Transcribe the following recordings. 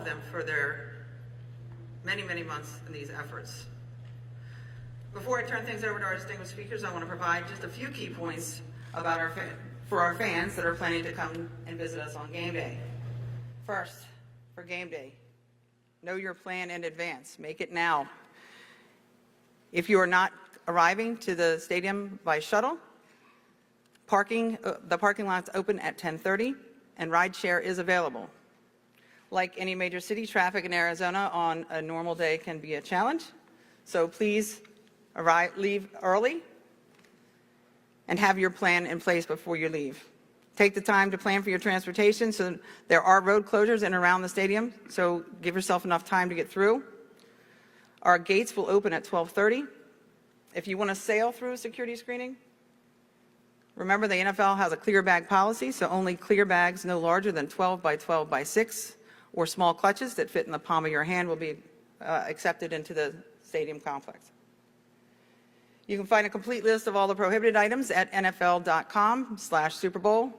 them for their many, many months in these efforts. Before I turn things over to our distinguished speakers, I want to provide just a few key points about for our fans that are planning to come and visit us on game day. First, for game day, know your plan in advance. Make it now. If you are not arriving to the stadium by shuttle, the parking lot's open at 10:30, and rideshare is available. Like any major city, traffic in Arizona on a normal day can be a challenge, so please leave early and have your plan in place before you leave. Take the time to plan for your transportation. So there are road closures in and around the stadium, so give yourself enough time to get through. Our gates will open at 12:30. If you want to sail through security screening, remember the NFL has a clear bag policy, so only clear bags no larger than 12 by 12 by 6 or small clutches that fit in the palm of your hand will be accepted into the stadium complex. You can find a complete list of all the prohibited items at nfl.com/Super Bowl.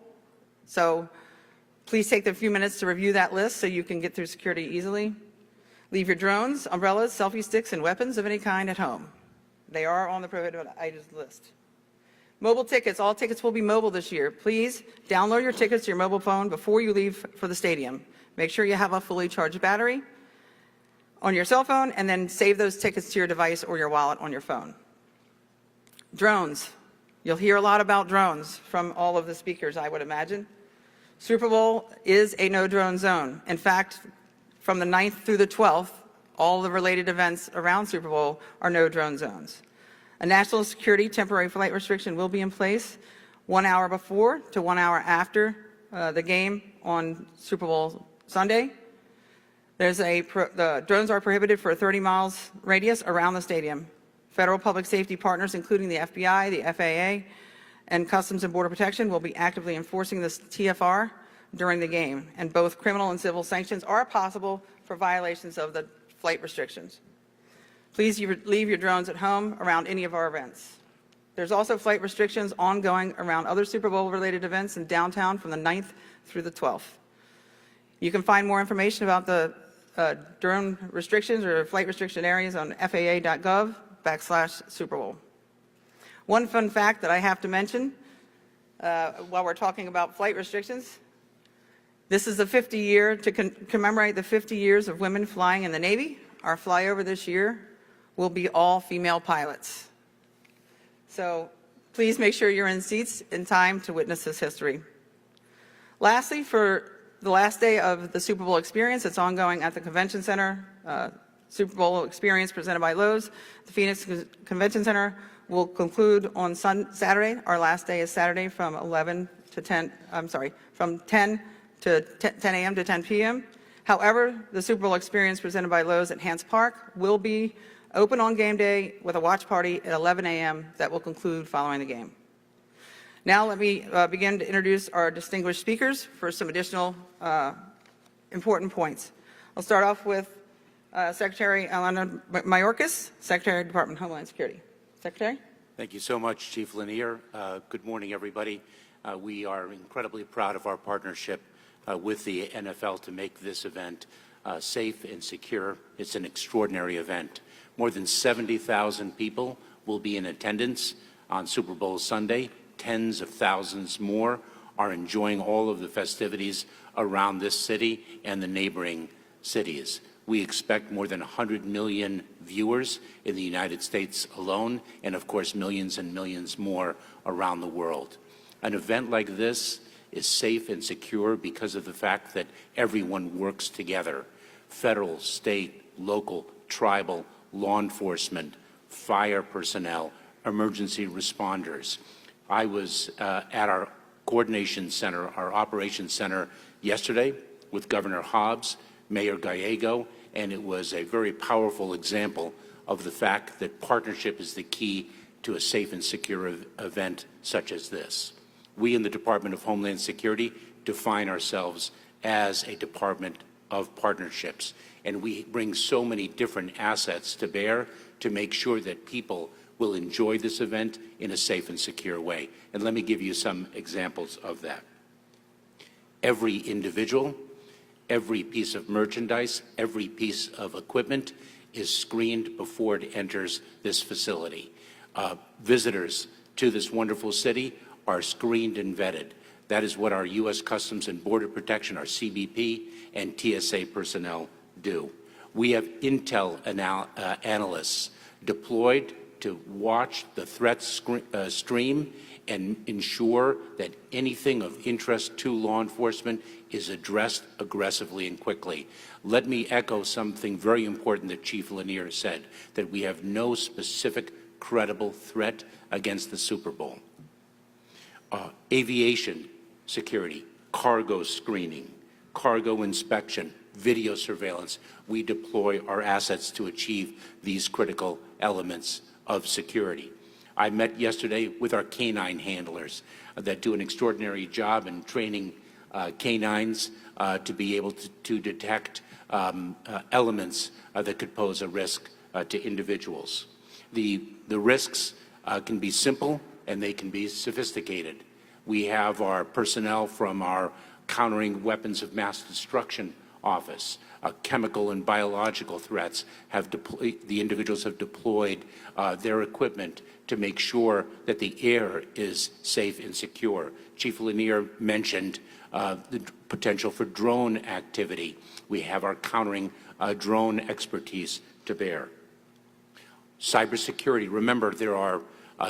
So please take a few minutes to review that list so you can get through security easily. Leave your drones, umbrellas, selfie sticks, and weapons of any kind at home. They are on the prohibited items list. Mobile tickets. All tickets will be mobile this year. Please download your tickets to your mobile phone before you leave for the stadium. Make sure you have a fully charged battery on your cell phone, and then save those tickets to your device or your wallet on your phone. Drones. You'll hear a lot about drones from all of the speakers, I would imagine. Super Bowl is a no-drone zone. In fact, from the 9th through the 12th, all the related events around Super Bowl are no-drone zones. A national security temporary flight restriction will be in place 1 hour before to 1 hour after the game on Super Bowl Sunday. The drones are prohibited for a 30 miles radius around the stadium. Federal public safety partners, including the FBI, the FAA, and Customs and Border Protection, will be actively enforcing this TFR during the game, and both criminal and civil sanctions are possible for violations of the flight restrictions. Please leave your drones at home around any of our events. There's also flight restrictions ongoing around other Super Bowl-related events in downtown from the 9th through the 12th. You can find more information about the drone restrictions or flight restriction areas on faa.gov/Super Bowl. One fun fact that I have to mention while we're talking about flight restrictions, this is the 50 year to commemorate the 50 years of women flying in the Navy. Our flyover this year will be all female pilots. So please make sure you're in seats in time to witness this history. Lastly, for the last day of the Super Bowl experience, it's ongoing at the Convention Center. Super Bowl experience presented by Lowe's. The Phoenix Convention Center will conclude on Saturday. Our last day is Saturday from 10 to 10 a.m. to 10 p.m. However, the Super Bowl experience presented by Lowe's at Hance Park will be open on game day with a watch party at 11 a.m. that will conclude following the game. Now let me begin to introduce our distinguished speakers for some additional important points. I'll start off with Secretary Alejandro Mayorkas, Secretary of the Department of Homeland Security. Secretary? Thank you so much, Chief Lanier. Good morning, everybody. We are incredibly proud of our partnership with the NFL to make this event safe and secure. It's an extraordinary event. More than 70,000 people will be in attendance on Super Bowl Sunday. Tens of thousands more are enjoying all of the festivities around this city and the neighboring cities. We expect more than 100 million viewers in the United States alone, and of course millions and millions more around the world. An event like this is safe and secure because of the fact that everyone works together. Federal, state, local, tribal, law enforcement, fire personnel, emergency responders. I was at our coordination center, our operations center yesterday with Governor Hobbs, Mayor Gallego, and it was a very powerful example of the fact that partnership is the key to a safe and secure event such as this. We in the Department of Homeland Security define ourselves as a department of partnerships, and we bring so many different assets to bear to make sure that people will enjoy this event in a safe and secure way. And let me give you some examples of that. Every individual Every piece of merchandise, every piece of equipment is screened before it enters this facility. Visitors to this wonderful city are screened and vetted. That is what our U.S. Customs and Border Protection, our CBP, and TSA personnel do. We have intel analysts deployed to watch the threat stream and ensure that anything of interest to law enforcement is addressed aggressively and quickly. Let me echo something very important that Chief Lanier said, that we have no specific credible threat against the Super Bowl. Aviation security, cargo screening, cargo inspection, video surveillance. We deploy our assets to achieve these critical elements of security. I met yesterday with our canine handlers that do an extraordinary job in training canines to be able to detect elements that could pose a risk to individuals. The risks can be simple and they can be sophisticated. We have our personnel from our Countering Weapons of Mass Destruction office. Chemical and biological threats the individuals have deployed their equipment to make sure that the air is safe and secure. Chief Lanier mentioned the potential for drone activity. We have our countering drone expertise to bear. Cybersecurity. Remember, there are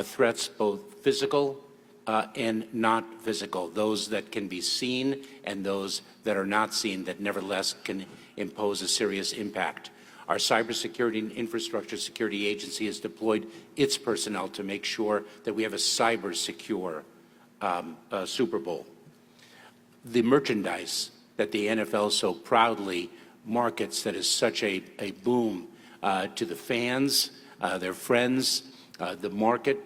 threats both physical and not physical, those that can be seen and those that are not seen that nevertheless can impose a serious impact. Our Cybersecurity and Infrastructure Security Agency has deployed its personnel to make sure that we have a cyber secure Super Bowl. The merchandise that the NFL so proudly markets that is such a boom to the fans, their friends, the market,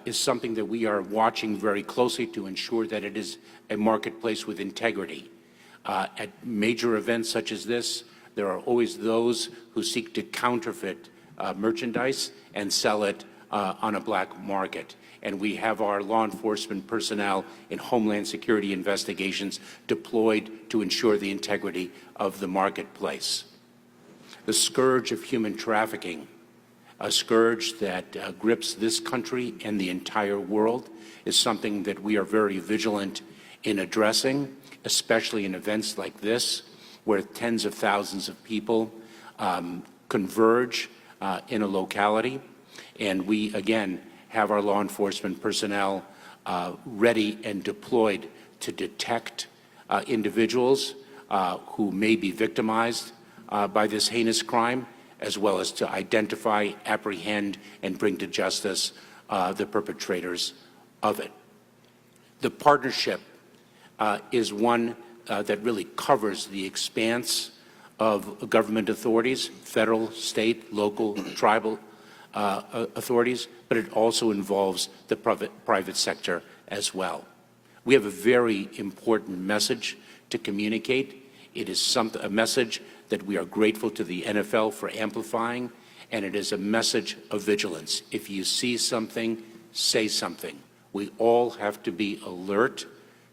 is something that we are watching very closely to ensure that it is a marketplace with integrity. At major events such as this, there are always those who seek to counterfeit merchandise and sell it on a black market. And we have our law enforcement personnel in Homeland Security investigations deployed to ensure the integrity of the marketplace. The scourge of human trafficking, a scourge that grips this country and the entire world, is something that we are very vigilant in addressing, especially in events like this, where tens of thousands of people converge in a locality. And we, again, have our law enforcement personnel ready and deployed to detect individuals who may be victimized by this heinous crime, as well as to identify, apprehend, and bring to justice the perpetrators of it. The partnership is one that really covers the expanse of government authorities, federal, state, local, tribal authorities, but it also involves the private sector as well. We have a very important message to communicate. It is a message that we are grateful to the NFL for amplifying, and it is a message of vigilance. If you see something, say something. We all have to be alert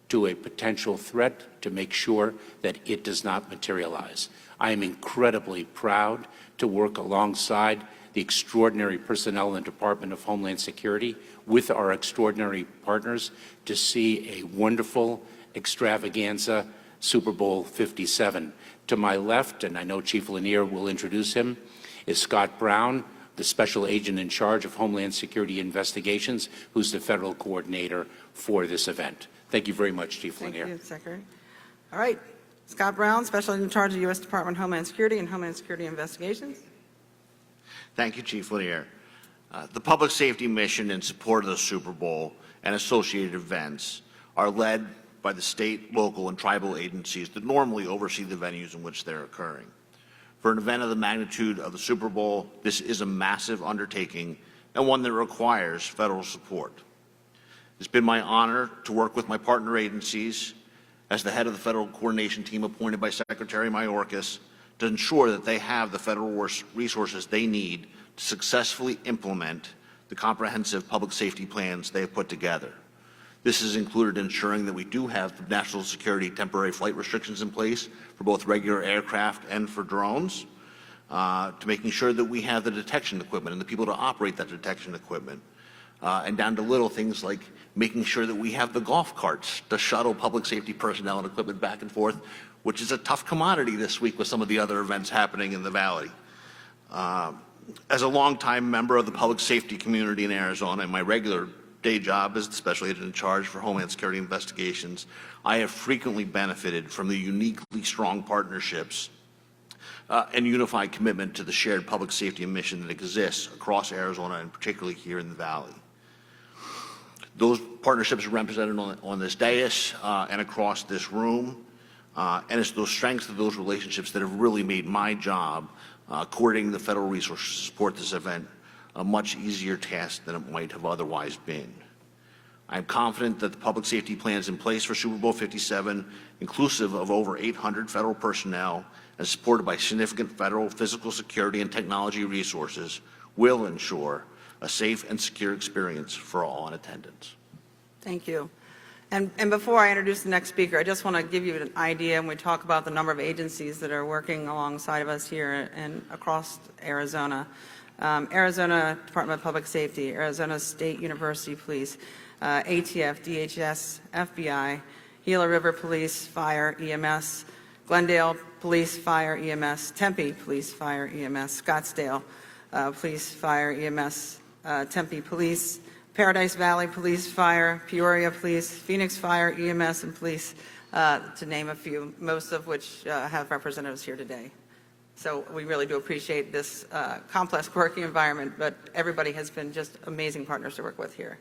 to a potential threat to make sure that it does not materialize. I am incredibly proud to work alongside the extraordinary personnel in the Department of Homeland Security with our extraordinary partners to see a wonderful extravaganza Super Bowl 57. To my left, and I know Chief Lanier will introduce him, is Scott Brown, the Special Agent in charge of Homeland Security Investigations, who's the federal coordinator for this event. Thank you very much, Chief Lanier. Thank you, Secretary. All right, Scott Brown, Special Agent in charge of U.S. Department of Homeland Security and Homeland Security Investigations. Thank you, Chief Lanier. The public safety mission in support of the Super Bowl and associated events are led by the state, local, and tribal agencies that normally oversee the venues in which they're occurring. For an event of the magnitude of the Super Bowl, this is a massive undertaking and one that requires federal support. It's been my honor to work with my partner agencies as the head of the federal coordination team appointed by Secretary Mayorkas to ensure that they have the federal resources they need to successfully implement the comprehensive public safety plans they have put together. This has included ensuring that we do have national security temporary flight restrictions in place for both regular aircraft and for drones, to making sure that we have the detection equipment and the people to operate that detection equipment, and down to little things like making sure that we have the golf carts to shuttle public safety personnel and equipment back and forth, which is a tough commodity this week with some of the other events happening in the Valley. As a longtime member of the public safety community in Arizona, and my regular day job as the Special Agent in Charge for Homeland Security Investigations, I have frequently benefited from the uniquely strong partnerships and unified commitment to the shared public safety mission that exists across Arizona and particularly here in the Valley. Those partnerships are represented on this dais and across this room, and it's those strengths of those relationships that have really made my job coordinating the federal resources to support this event a much easier task than it might have otherwise been. I am confident that the public safety plans in place for Super Bowl 57, inclusive of over 800 federal personnel and supported by significant federal physical security and technology resources, will ensure a safe and secure experience for all in attendance. Thank you. And before I introduce the next speaker, I just want to give you an idea when we talk about the number of agencies that are working alongside of us here and across Arizona. Arizona Department of Public Safety, Arizona State University Police, ATF, DHS, FBI, Gila River Police, Fire, EMS, Glendale Police, Fire, EMS, Tempe Police, Fire, EMS, Scottsdale Police, Fire, EMS, Tempe Police, Paradise Valley Police, Fire, Peoria Police, Phoenix Fire, EMS, and Police, to name a few, most of which have representatives here today. So we really do appreciate this complex working environment, but everybody has been just amazing partners to work with here.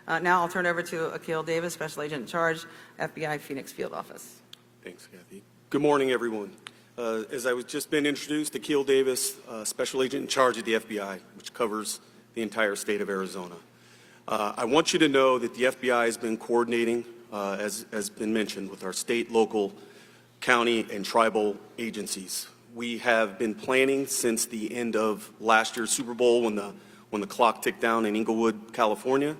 Now I'll turn it over to Akil Davis, Special Agent in Charge, FBI Phoenix Field Office. Thanks, Kathy. Good morning, everyone. As I was just been introduced, Akil Davis, Special Agent in Charge of the FBI, which covers the entire state of Arizona. I want you to know that the FBI has been coordinating, as has been mentioned, with our state, local, county, and tribal agencies. We have been planning since the end of last year's Super Bowl when the clock ticked down in Inglewood, California.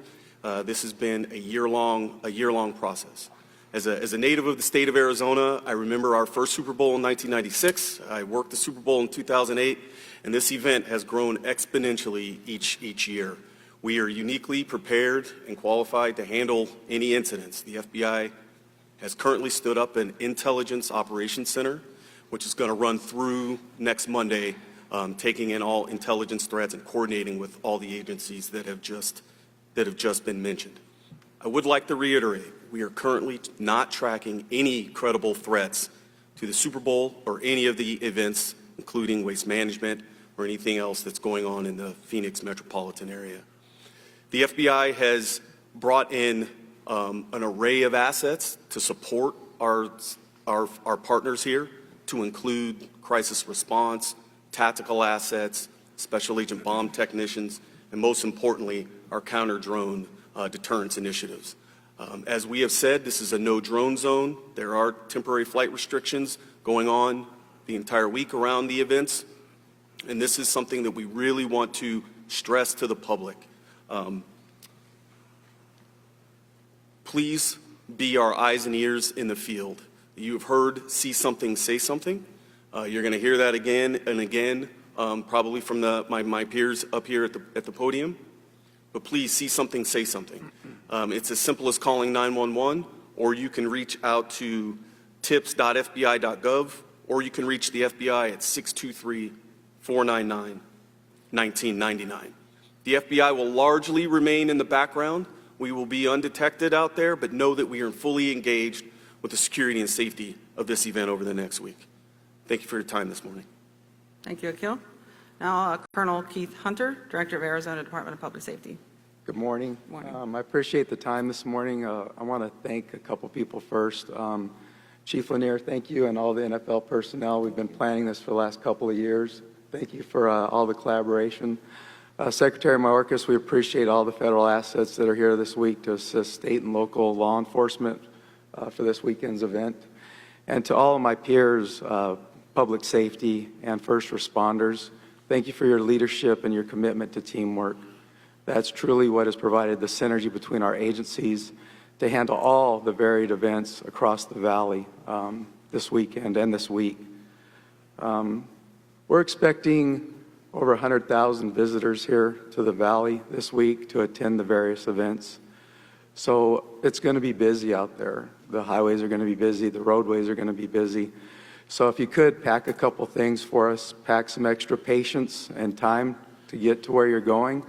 This has been a year-long process. As a native of the state of Arizona, I remember our first Super Bowl in 1996. I worked the Super Bowl in 2008, and this event has grown exponentially each year. We are uniquely prepared and qualified to handle any incidents. The FBI has currently stood up an Intelligence Operations Center, which is going to run through next Monday, taking in all intelligence threats and coordinating with all the agencies that have just been mentioned. I would like to reiterate, we are currently not tracking any credible threats to the Super Bowl or any of the events, including waste management or anything else that's going on in the Phoenix metropolitan area. The FBI has brought in an array of assets to support our partners here, to include crisis response, tactical assets, special agent bomb technicians, and most importantly, our counter-drone deterrence initiatives. As we have said, this is a no-drone zone. There are temporary flight restrictions going on the entire week around the events, and this is something that we really want to stress to the public. Please be our eyes and ears in the field. You have heard, see something, say something. You're going to hear that again and again, probably from my peers up here at the podium. But please, see something, say something. It's as simple as calling 911, or you can reach out to tips.fbi.gov, or you can reach the FBI at 623-499-1999. The FBI will largely remain in the background. We will be undetected out there, but know that we are fully engaged with the security and safety of this event over the next week. Thank you for your time this morning. Thank you, Akil. Now, Colonel Keith Hunter, Director of Arizona Department of Public Safety. Good morning. Morning. I appreciate the time this morning. I want to thank a couple people first. Chief Lanier, thank you, and all the NFL personnel. We've been planning this for the last couple of years. Thank you for all the collaboration. Secretary Mayorkas, we appreciate all the federal assets that are here this week to assist state and local law enforcement for this weekend's event. And to all of my peers, public safety and first responders, thank you for your leadership and your commitment to teamwork. That's truly what has provided the synergy between our agencies to handle all the varied events across the valley this weekend and this week. We're expecting over 100,000 visitors here to the valley this week to attend the various events. So it's going to be busy out there. The highways are going to be busy, the roadways are going to be busy. So if you could pack a couple things for us, pack some extra patience and time to get to where you're going.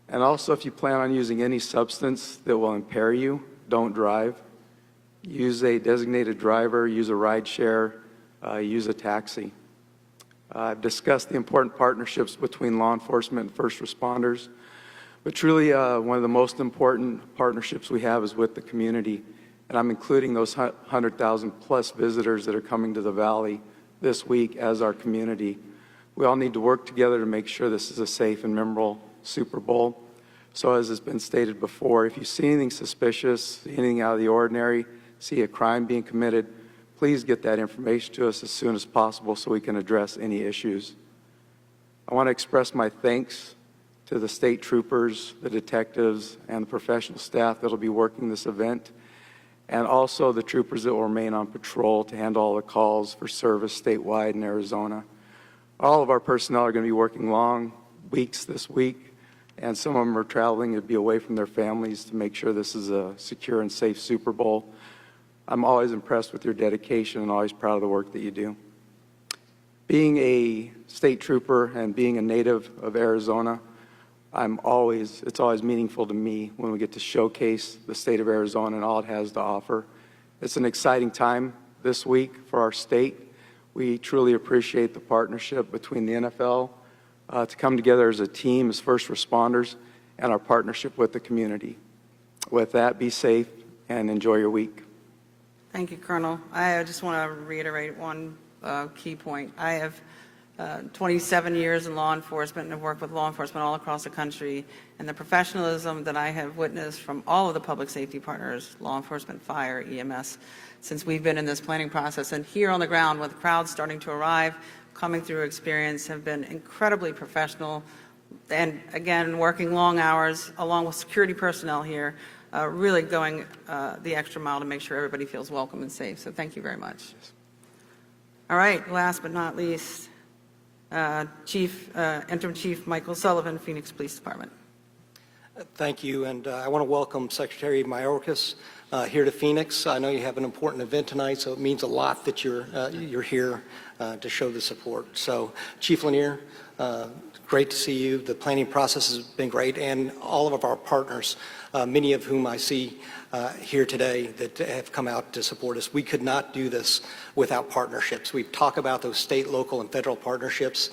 And also, if you plan on using any substance that will impair you, don't drive. Use a designated driver, use a ride share, use a taxi. I've discussed the important partnerships between law enforcement and first responders, but truly one of the most important partnerships we have is with the community, and I'm including those 100,000 plus visitors that are coming to the Valley this week as our community. We all need to work together to make sure this is a safe and memorable Super Bowl. So as has been stated before, if you see anything suspicious, anything out of the ordinary, see a crime being committed, please get that information to us as soon as possible so we can address any issues. I want to express my thanks to the state troopers, the detectives, and the professional staff that will be working this event, and also the troopers that will remain on patrol to handle all the calls for service statewide in Arizona. All of our personnel are going to be working long weeks this week, and some of them are traveling to be away from their families to make sure this is a secure and safe Super Bowl. I'm always impressed with your dedication and always proud of the work that you do. Being a state trooper and being a native of Arizona, it's always meaningful to me when we get to showcase the state of Arizona and all it has to offer. It's an exciting time this week for our state. We truly appreciate the partnership between the NFL to come together as a team, as first responders, and our partnership with the community. With that, be safe and enjoy your week. Thank you, Colonel. I just want to reiterate one key point. I have 27 years in law enforcement and have worked with law enforcement all across the country, and the professionalism that I have witnessed from all of the public safety partners, law enforcement, fire, EMS, since we've been in this planning process, and here on the ground with crowds starting to arrive, coming through experience, have been incredibly professional, and again, working long hours along with security personnel here, really going the extra mile to make sure everybody feels welcome and safe. So thank you very much. All right, last but not least, Interim Chief Michael Sullivan, Phoenix Police Department. Thank you, and I want to welcome Secretary Mayorkas here to Phoenix. I know you have an important event tonight, so it means a lot that you're here to show the support. So, Chief Lanier, great to see you. The planning process has been great, and all of our partners, many of whom I see here today that have come out to support us. We could not do this without partnerships. We talk about those state, local, and federal partnerships.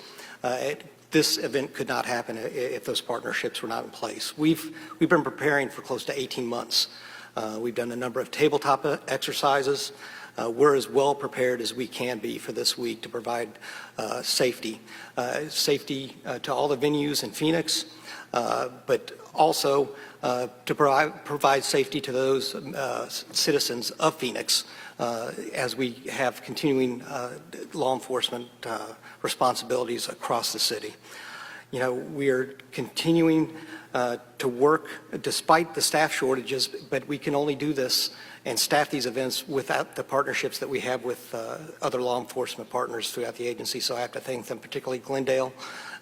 This event could not happen if those partnerships were not in place. We've been preparing for close to 18 months. We've done a number of tabletop exercises. We're as well prepared as we can be for this week to provide safety to all the venues in Phoenix, but also to provide safety to those citizens of Phoenix as we have continuing law enforcement responsibilities across the city. You know, we are continuing to work despite the staff shortages, but we can only do this and staff these events without the partnerships that we have with other law enforcement partners throughout the agency. So I have to thank them, particularly Glendale,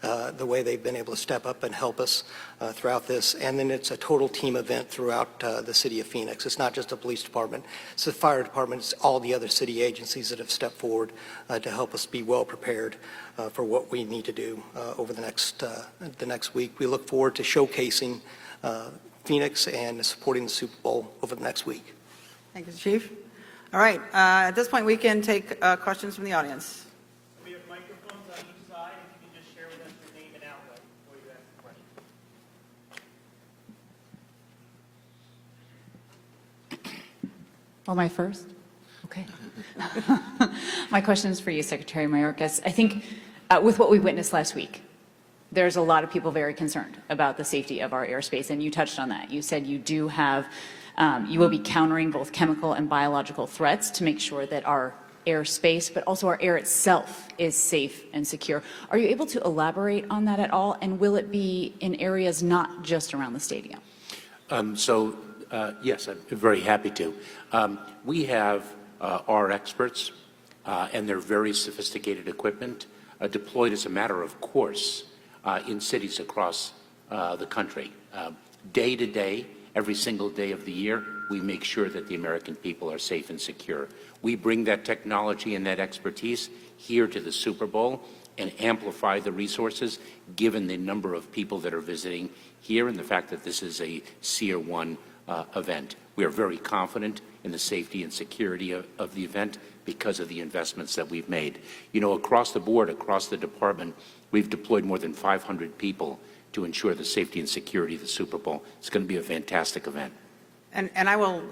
the way they've been able to step up and help us throughout this. And then it's a total team event throughout the city of Phoenix. It's not just the police department, it's the fire department, it's all the other city agencies that have stepped forward to help us be well prepared for what we need to do over the next week. We look forward to showcasing Phoenix and supporting the Super Bowl over the next week. Thank you, Chief. All right, at this point, we can take questions from the audience. We have microphones on each side. If you can just share with us your name and outlet before you ask the question. Oh, my first? Okay. My question is for you, Secretary Mayorkas. I think with what we witnessed last week, there's a lot of people very concerned about the safety of our airspace, and you touched on that. You said you do have, you will be countering both chemical and biological threats to make sure that our airspace, but also our air itself, is safe and secure. Are you able to elaborate on that at all, and will it be in areas not just around the stadium? So Yes, I'm very happy to. We have our experts and their very sophisticated equipment deployed as a matter of course in cities across the country. Day to day, every single day of the year, we make sure that the American people are safe and secure. We bring that technology and that expertise here to the Super Bowl and amplify the resources given the number of people that are visiting here and the fact that this is a Tier 1 event. We are very confident in the safety and security of the event because of the investments that we've made. You know, across the board, across the department, we've deployed more than 500 people to ensure the safety and security of the Super Bowl. It's going to be a fantastic event. And I will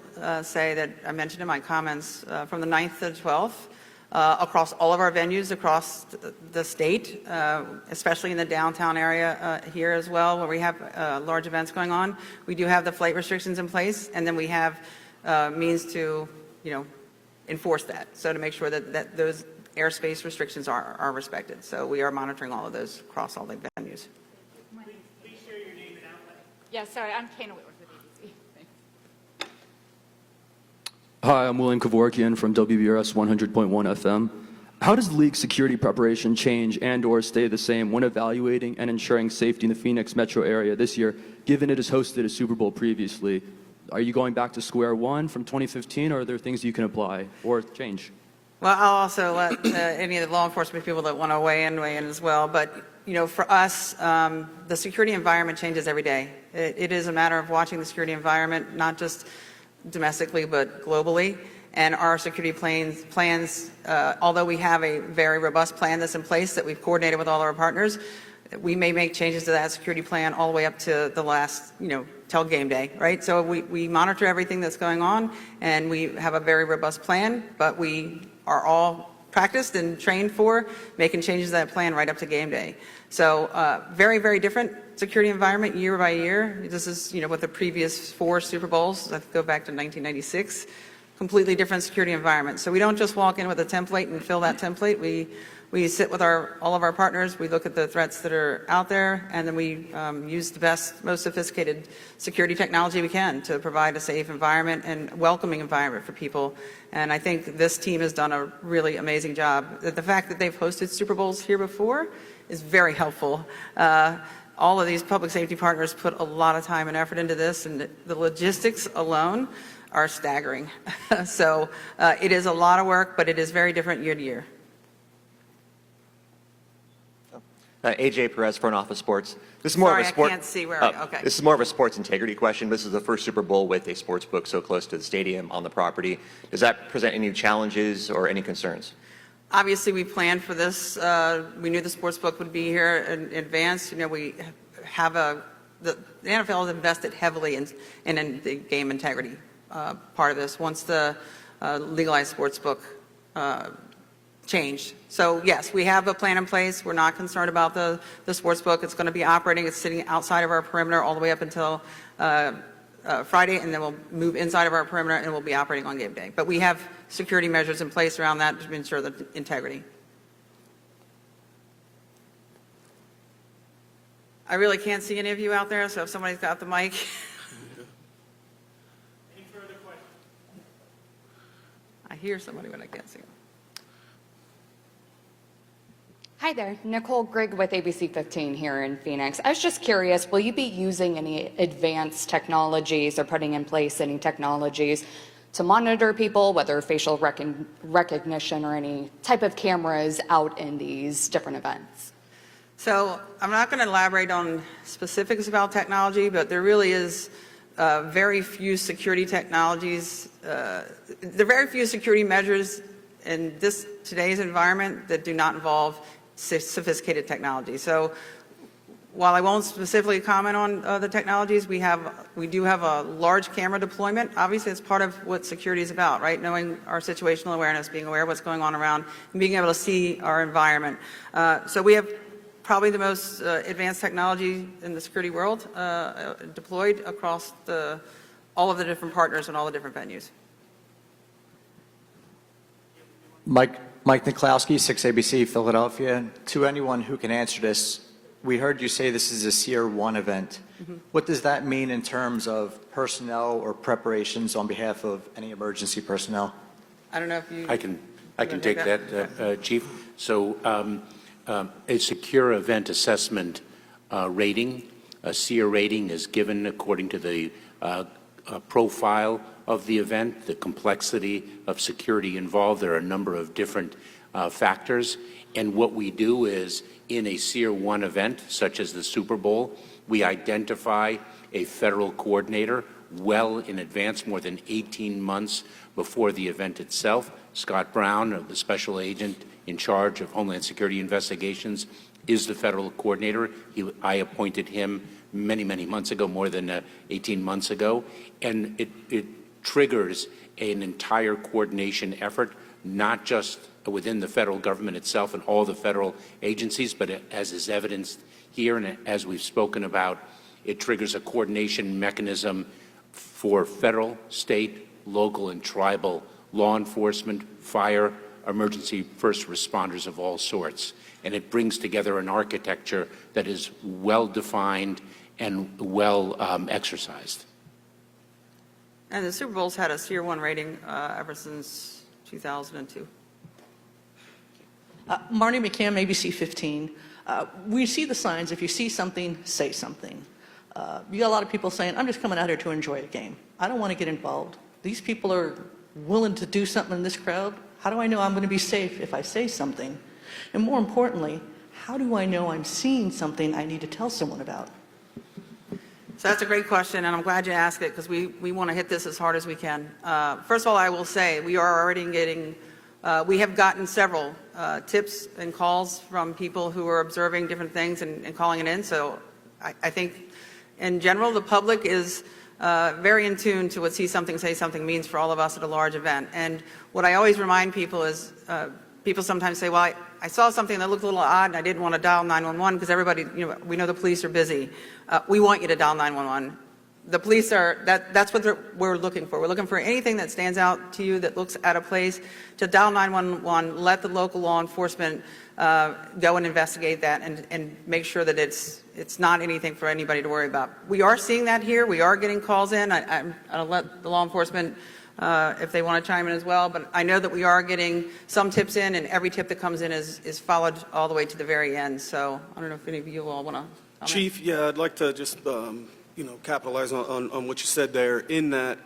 say that I mentioned in my comments from the 9th to the 12th, across all of our venues across the state, especially in the downtown area here as well, where we have large events going on. We do have the flight restrictions in place, and then we have means to, enforce that. So to make sure that those airspace restrictions are respected. So we are monitoring all of those across all the venues. Please share your name and outlet. Yeah, sorry, I'm Kana Whitworth with ABC. Hi, I'm William Kevorkian from WBRS 100.1 FM. How does league security preparation change and/or stay the same when evaluating and ensuring safety in the Phoenix metro area this year, given it has hosted a Super Bowl previously? Are you going back to square one from 2015, or are there things you can apply or change? Well, I'll also let any of the law enforcement people that want to weigh in as well. But, for us, the security environment changes every day. It is a matter of watching the security environment, not just domestically, but globally. And our security plans, although we have a very robust plan that's in place that we've coordinated with all our partners, we may make changes to that security plan all the way up to the last, till game day, right? So we monitor everything that's going on, and we have a very robust plan, but we are all practiced and trained for making changes to that plan right up to game day. So very, very different security environment year by year. This is, with the previous 4 Super Bowls, that go back to 1996, completely different security environment. So we don't just walk in with a template and fill that template. We sit with all of our partners, we look at the threats that are out there, and then we use the best, most sophisticated security technology we can to provide a safe environment and welcoming environment for people. And I think this team has done a really amazing job. The fact that they've hosted Super Bowls here before is very helpful. All of these public safety partners put a lot of time and effort into this, and the logistics alone are staggering. So it is a lot of work, but it is very different year to year. AJ Perez, Front Office Sports. This is more Sorry, of a sport. I can't see where. Okay. This is more of a sports integrity question. This is the first Super Bowl with a sports book so close to the stadium on the property. Does that present any challenges or any concerns? Obviously, we planned for this. We knew the sports book would be here in advance. We have the NFL has invested heavily in the game integrity part of this once the legalized sports book changed. So yes, we have a plan in place. We're not concerned about the sports book. It's going to be operating. It's sitting outside of our perimeter all the way up until Friday, and then we'll move inside of our perimeter and we'll be operating on game day. But we have security measures in place around that to ensure the integrity. I really can't see any of you out there, so if somebody's got the mic. Any further questions? I hear somebody, but I can't see them. Hi there, Nicole Grigg with ABC 15 here in Phoenix. I was just curious, will you be using any advanced technologies or putting in place any technologies to monitor people, whether facial recognition or any type of cameras out in these different events? So I'm not going to elaborate on specifics about technology, but there really is very few security technologies. There are very few security measures in today's environment that do not involve sophisticated technology. So while I won't specifically comment on the technologies, we do have a large camera deployment. Obviously, it's part of what security is about, right? Knowing our situational awareness, being aware of what's going on around, and being able to see our environment. So we have probably the most advanced technology in the security world deployed across all of the different partners and all the different venues. Mike Niklowski, 6ABC, Philadelphia. To anyone who can answer this, we heard you say this is a Tier 1 event. What does that mean in terms of personnel or preparations on behalf of any emergency personnel? I don't know if you. I can take that, Chief. So a secure event assessment rating, a SEER rating, is given according to the profile of the event, the complexity of security involved. There are a number of different factors. And what we do is, in a SEER 1 event, such as the Super Bowl, we identify a federal coordinator well in advance, more than 18 months before the event itself. Scott Brown, the special agent in charge of Homeland Security investigations, is the federal coordinator. I appointed him many, many months ago, more than 18 months ago, and it triggers an entire coordination effort, not just within the federal government itself and all the federal agencies, but as is evidenced here and as we've spoken about, it triggers a coordination mechanism for federal, state, local, and tribal law enforcement, fire, emergency first responders of all sorts. And it brings together an architecture that is well-defined and well exercised. And the Super Bowl's had a Tier 1 rating ever since 2002. Marnie McCann, ABC 15. We see the signs. If you see something, say something. You got a lot of people saying, I'm just coming out here to enjoy a game. I don't want to get involved. These people are willing to do something in this crowd. How do I know I'm going to be safe if I say something? And more importantly, how do I know I'm seeing something I need to tell someone about? So that's a great question, and I'm glad you asked it, because we want to hit this as hard as we can. First of all, I will say we are already getting, we have gotten several tips and calls from people who are observing different things and calling it in. So I think in general, the public is very in tune to what see something, say something means for all of us at a large event. And what I always remind people is, people sometimes say, well, I saw something that looked a little odd and I didn't want to dial 911 because everybody, we know the police are busy. We want you to dial 911. The police are, that's what we're looking for. We're looking for anything that stands out to you that looks out of place, to dial 911, let the local law enforcement go and investigate that and make sure that it's not anything for anybody to worry about. We are seeing that here. We are getting calls in. I'll let the law enforcement, if they want to chime in as well, but I know that we are getting some tips in, and every tip that comes in is followed all the way to the very end. So I don't know if any of you all want to comment. Chief, yeah, I'd like to just capitalize on what you said there, in that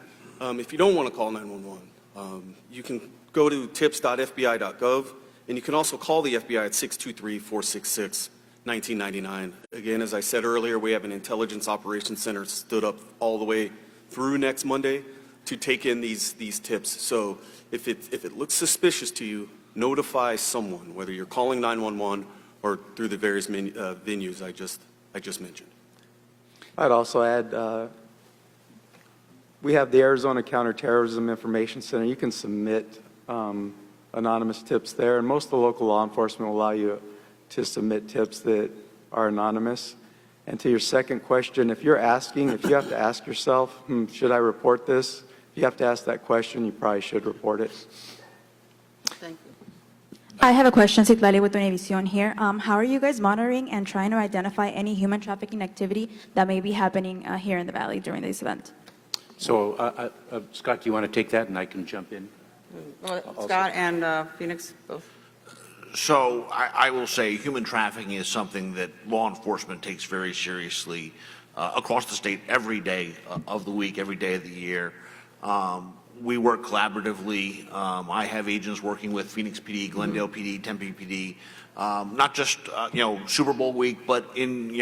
if you don't want to call 911, you can go to tips.fbi.gov, and you can also call the FBI at 623-466-1999. Again, as I said earlier, we have an intelligence operations center stood up all the way through next Monday to take in these tips. So if it looks suspicious to you, notify someone, whether you're calling 911 or through the various venues I just mentioned. I'd also add, we have the Arizona Counterterrorism Information Center. You can submit anonymous tips there, and most of the local law enforcement will allow you to submit tips that are anonymous. And to your second question, if you have to ask yourself, should I report this? If you have to ask that question, you probably should report it. Thank you. I have a question, Citlali with Univision here. How are you guys monitoring and trying to identify any human trafficking activity that may be happening here in the Valley during this event? So, Scott, do you want to take that, and I can jump in? Scott and Phoenix, both. So I will say human trafficking is something that law enforcement takes very seriously across the state every day of the week, every day of the year. We work collaboratively. I have agents working with Phoenix PD, Glendale PD, Tempe PD, not just Super Bowl week, but in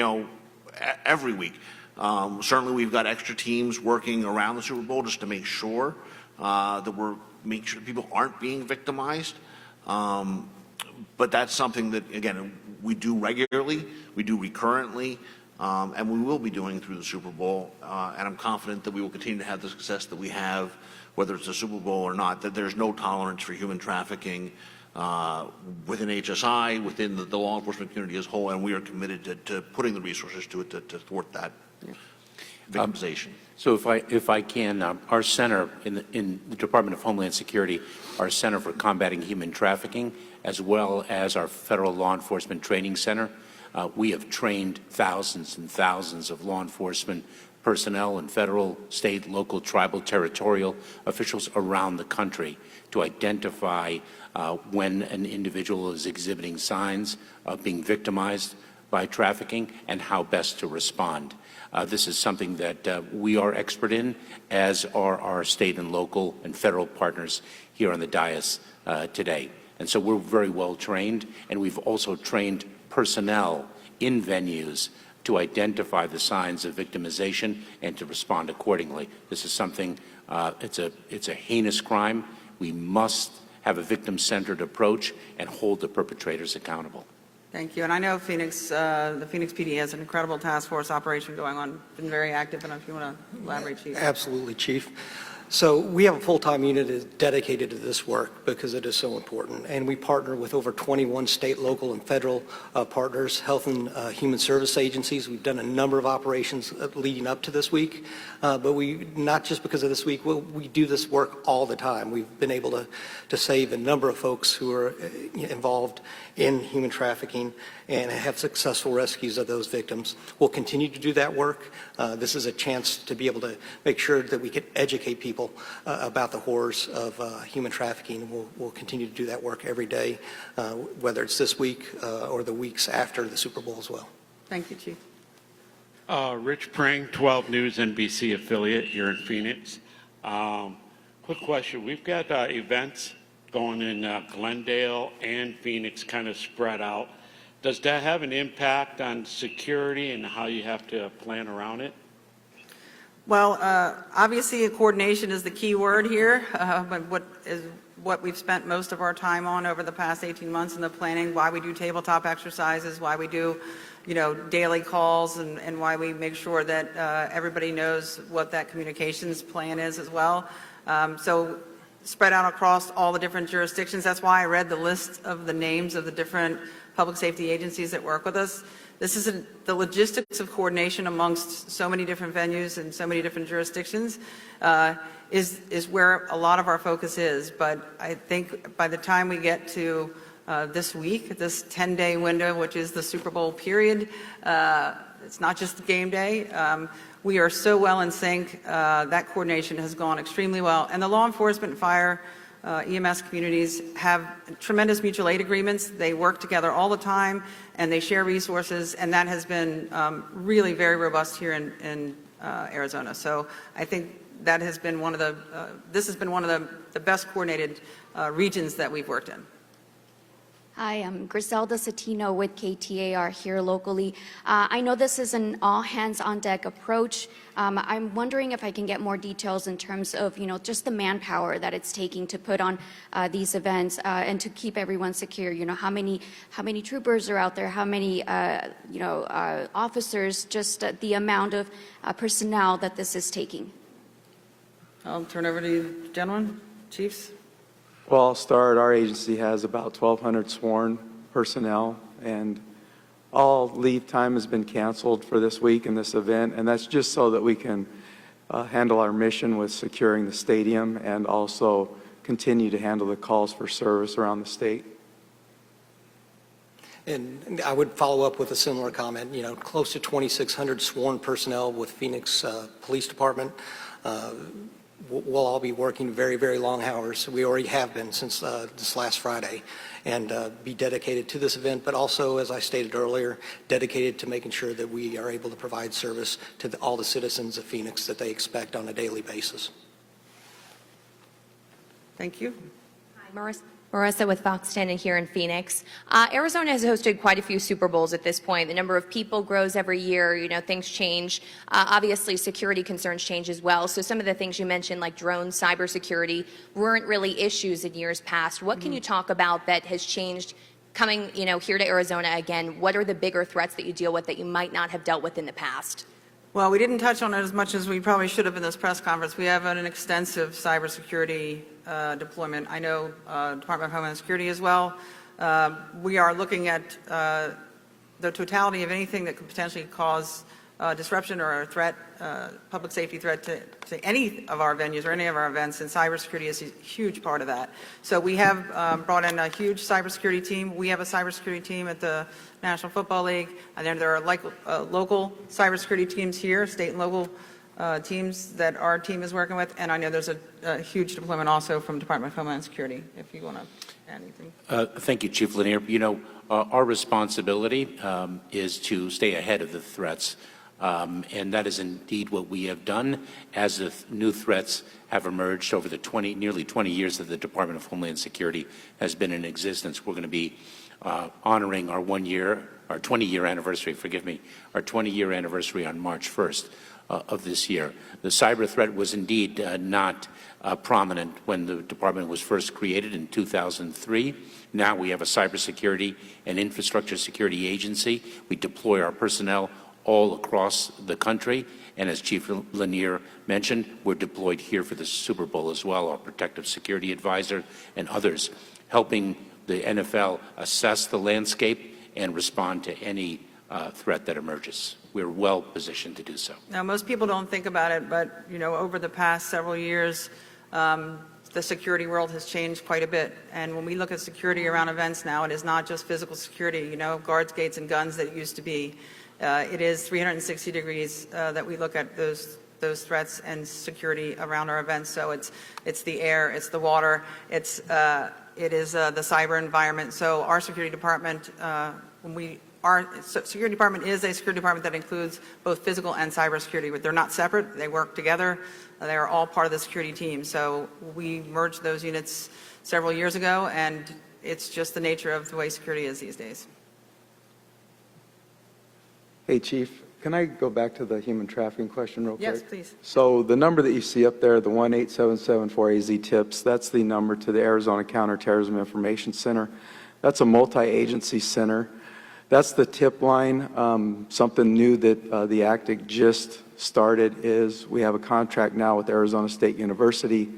every week. Certainly, we've got extra teams working around the Super Bowl just to make sure that make sure people aren't being victimized. But that's something that, again, we do regularly, we do recurrently, and we will be doing through the Super Bowl. And I'm confident that we will continue to have the success that we have, whether it's a Super Bowl or not, that there's no tolerance for human trafficking within HSI, within the law enforcement community as a whole, and we are committed to putting the resources to it to thwart that victimization. So if I can, our center in the Department of Homeland Security, our Center for Combating Human Trafficking, as well as our Federal Law Enforcement Training Center, We have trained thousands and thousands of law enforcement personnel and federal, state, local, tribal, territorial officials around the country to identify when an individual is exhibiting signs of being victimized by trafficking and how best to respond. This is something that we are expert in, as are our state and local and federal partners here on the dais today. And so we're very well trained, and we've also trained personnel in venues to identify the signs of victimization and to respond accordingly. This is something, it's a heinous crime. We must have a victim-centered approach and hold the perpetrators accountable. Thank you. And I know Phoenix, the Phoenix PD has an incredible task force operation going on, been very active. I don't know if you want to elaborate, Chief. Absolutely, Chief. So we have a full-time unit dedicated to this work because it is so important. And we partner with over 21 state, local, and federal partners, health and human service agencies. We've done a number of operations leading up to this week. But we, not just because of this week, we do this work all the time. We've been able to save a number of folks who are involved in human trafficking and have successful rescues of those victims. We'll continue to do that work. This is a chance to be able to make sure that we can educate people about the horrors of human trafficking. We'll continue to do that work every day, whether it's this week or the weeks after the Super Bowl as well. Thank you, Chief. Rich Prang, 12 News NBC affiliate here in Phoenix. Quick question. We've got events going in Glendale and Phoenix kind of spread out. Does that have an impact on security and how you have to plan around it? Well, obviously, coordination is the key word here, but what we've spent most of our time on over the past 18 months in the planning, why we do tabletop exercises, why we do, daily calls, and why we make sure that everybody knows what that communications plan is as well. So spread out across all the different jurisdictions. That's why I read the list of the names of the different public safety agencies that work with us. This is the logistics of coordination amongst so many different venues and so many different jurisdictions is where a lot of our focus is. But I think by the time we get to this week, this 10-day window, which is the Super Bowl period, it's not just the game day. We are so well in sync. That coordination has gone extremely well. And the law enforcement, fire, EMS communities have tremendous mutual aid agreements. They work together all the time, and they share resources, and that has been really very robust here in Arizona. So I think that has been one of the, this has been one of the best coordinated regions that we've worked in. Hi, I'm Griselda Satino with KTAR here locally. I know this is an all-hands-on-deck approach. I'm wondering if I can get more details in terms of, just the manpower that it's taking to put on these events and to keep everyone secure. How many troopers are out there? How many, officers? Just the amount of personnel that this is taking. I'll turn over to you, gentlemen, chiefs. Well, I'll start. Our agency has about 1,200 sworn personnel, and all leave time has been canceled for this week in this event, and that's just so that we can handle our mission with securing the stadium and also continue to handle the calls for service around the state. And I would follow up with a similar comment. Close to 2,600 sworn personnel with Phoenix Police Department. We'll all be working very, very long hours. We already have been since this last Friday, and be dedicated to this event, but also, as I stated earlier, dedicated to making sure that we are able to provide service to all the citizens of Phoenix that they expect on a daily basis. Thank you. Hi, Marissa with Fox 10 here in Phoenix. Arizona has hosted quite a few Super Bowls at this point. The number of people grows every year. Things change. Obviously, security concerns change as well. So some of the things you mentioned, like drones, cybersecurity, weren't really issues in years past. What can you talk about that has changed coming, here to Arizona again? What are the bigger threats that you deal with that you might not have dealt with in the past? Well, we didn't touch on it as much as we probably should have in this press conference. We have an extensive cybersecurity deployment. I know Department of Homeland Security as well. We are looking at the totality of anything that could potentially cause disruption or a threat, public safety threat to any of our venues or any of our events, and cybersecurity is a huge part of that. So we have brought in a huge cybersecurity team. We have a cybersecurity team at the National Football League, and then there are local cybersecurity teams here, state and local teams that our team is working with, and I know there's a huge deployment also from Department of Homeland Security, if you want to add anything. Thank you, Chief Lanier. You know, our responsibility is to stay ahead of the threats, and that is indeed what we have done as the new threats have emerged over the nearly 20 years that the Department of Homeland Security has been in existence. We're going to be honoring our 20-year anniversary, our 20-year anniversary on March 1st. Of this year. The cyber threat was indeed not prominent when the department was first created in 2003. Now we have a cybersecurity and infrastructure security agency. We deploy our personnel all across the country, and as Chief Lanier mentioned, we're deployed here for the Super Bowl as well, our protective security advisor and others, helping the NFL assess the landscape and respond to any threat that emerges. We're well positioned to do so. Now, most people don't think about it, but, you know, over the past several years, the security world has changed quite a bit. And when we look at security around events now, it is not just physical security, you know, guards, gates, and guns that it used to be. It is 360 degrees that we look at those threats and security around our events. So it's the air, it's the water, it is the cyber environment. So our security department, our security department is a security department that includes both physical and cyber security, but they're not separate. They work together. They are all part of the security team. So we merged those units several years ago, and it's just the nature of the way security is these days. Hey, Chief, can I go back to the human trafficking question real quick? Yes, please. So the number that you see up there, the 1-877-4AZ TIPS, that's the number to the Arizona Counterterrorism Information Center. That's a multi-agency center. That's the tip line. Something new that the ACTIC just started is we have a contract now with Arizona State University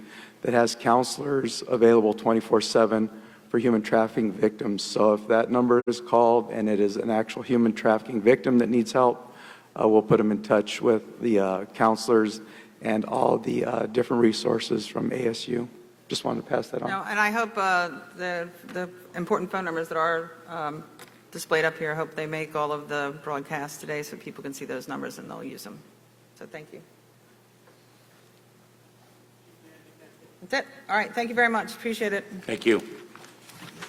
that has counselors available 24/7 for human trafficking victims. So if that number is called and it is an actual human trafficking victim that needs help, we'll put them in touch with the counselors and all the different resources from ASU. Just wanted to pass that on. No, and I hope the important phone numbers that are displayed up here, I hope they make all of the broadcasts today so people can see those numbers and they'll use them. So thank you. That's it. All right. Thank you very much. Appreciate it. Thank you.